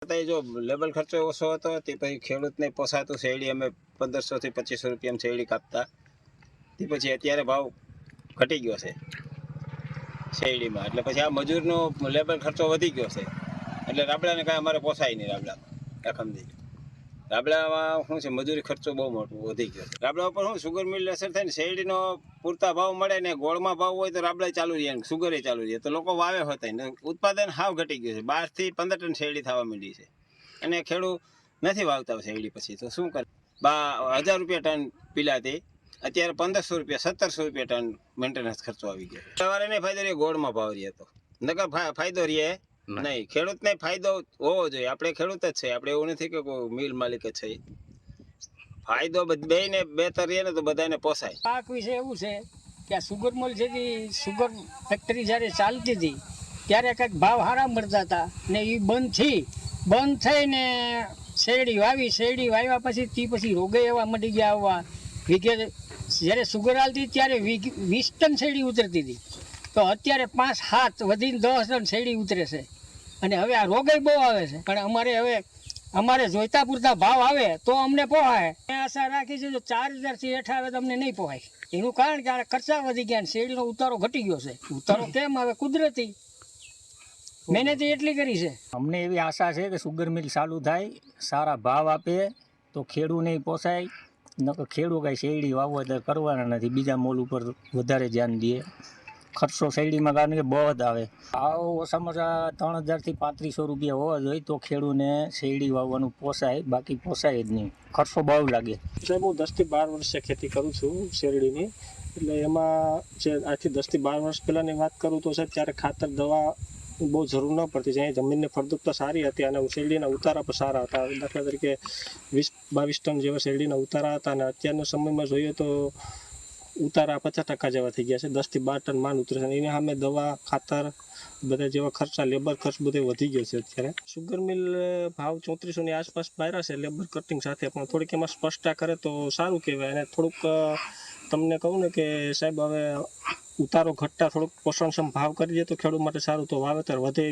છતાંય જો લેબર ખર્ચો ઓછો હતો તે પછી ખેડૂતને પોસાતું શેરડી અમે 1500 થી 2500 રૂપિયામાં શેરડી કાપતા તે પછી અત્યારે ભાવ ઘટી ગયો છે શેરડીમાં એટલે પછી આ મજૂરનો લેબર ખર્ચો વધી ગયો છે એટલે રાબડાને કાંઈ અમારે પોસાય નહીં રાબડામાં રકમથી રાબડામાં શું છે મજૂરી ખર્ચો બહુ મોટો વધી ગયો છે રાબડા ઉપર શું સુગર મિલ અસર થાય ને શેરડીનો પૂરતા ભાવ મળે ને ગોળમાં ભાવ હોય તો રાબડા ચાલુ રહે ને સુગરે ચાલુ રહે તો લોકો વાવે હોતા ને ઉત્પાદન હાવ ઘટી ગયું છે 12 થી 15 ટન શેરડી થવા માંડી છે અને ખેડૂત નથી વાવતા શેરડી પછી તો શું કરે 1000 રૂપિયા ટન પીલાતી અત્યારે 1500 રૂપિયા 1700 રૂપિયા ટન મેન્ટેનન્સ ખર્ચો આવી ગયો સવારે નહીં ફાયદો રહે ગોળમાં ભાવ રહે તો નકર ફાયદો રહે નહીં ખેડૂતને ફાયદો હોવો જોઈએ આપણે ખેડૂત જ છે આપણે એવું નથી કે કોઈ મિલ માલિક જ છે ફાયદો બેને બેતર રહે ને તો બધાને પોસાય પાક વિશે એવું છે કે આ સુગર મિલ છે સુગર ફેક્ટરી જ્યારે ચાલતી હતી ત્યારે કંઈક ભાવ સારા મળતા હતા ને એ બંધ થઈને શેરડી વાવ્યા પછી રોગે એવા મટી ગયા આવવા વીઘે જ્યારે સુગર હાલતી ત્યારે 20 ટન શેરડી ઉતરતી હતી તો અત્યારે 5-7 વધીને 10 ટન શેરડી ઉતરે છે અને હવે આ રોગે બહુ આવે છે પણ અમારે જોઈતા પૂરતા ભાવ આવે તો અમને પોહાય આશા રાખી છે જો 4000 થી હેઠ આવે તો અમને નહીં પોહાય એનું કારણ કે આ ખર્ચા વધી ગયા ને શેરડીનો ઉતારો ઘટી ગયો છે ઉતારો કેમ આવે કુદરતી મહેનત એટલી કરી છે અમને એવી આશા છે કે સુગર મિલ ચાલુ થાય સારા ભાવ આપે તો ખેડૂત નહીં પોસાય નકર ખેડૂત કાંઈ શેરડી વાવતર કરવાના નથી બીજા મોલ ઉપર વધારે ધ્યાન દે ખર્ચો શેરડીમાં કારણ કે બહુ જ આવે ભાવ ઓછામાં ઓછા 3000 થી 3500 રૂપિયા હોવા જોઈએ તો ખેડૂતને શેરડી વાવવાનું પોસાય બાકી પોસાય જ નહીં ખર્ચો બહુ લાગે સાહેબ હું 10 થી 12 વર્ષથી ખેતી કરું છું શેરડીની એટલે એમાં જે આજથી 10 થી 12 વર્ષ પહેલાંની વાત કરું તો સાહેબ ત્યારે ખાતર દવા બહુ જરૂર ન પડતી જ્યાં જમીનની ફળદ્રુપતા સારી હતી અને શેરડીના ઉતારા પણ સારા હતા દાખલા તરીકે 20-22 ટન જેવા શેરડીના ઉતારા હતા અને અત્યારના સમયમાં જોઈએ તો ઉતારા 50% જેવા થઈ ગયા છે 10 થી 12 ટન માન ઉતરે છે એની સામે દવા ખાતર બધા જેવા ખર્ચા લેબર ખર્ચ બધે વધી ગયો છે અત્યારે સુગર મિલ ભાવ 3400 ની આસપાસ બાયરા છે લેબર કટિંગ સાથે પણ થોડીક એમાં સ્પષ્ટતા કરે તો સારું કહેવાય અને થોડુંક તમને કહું ને કે સાહેબ હવે ઉતારો ઘટતા થોડુંક પોષણક્ષમ ભાવ કરી દે તો ખેડૂત માટે સારું તો વાવેતર વધે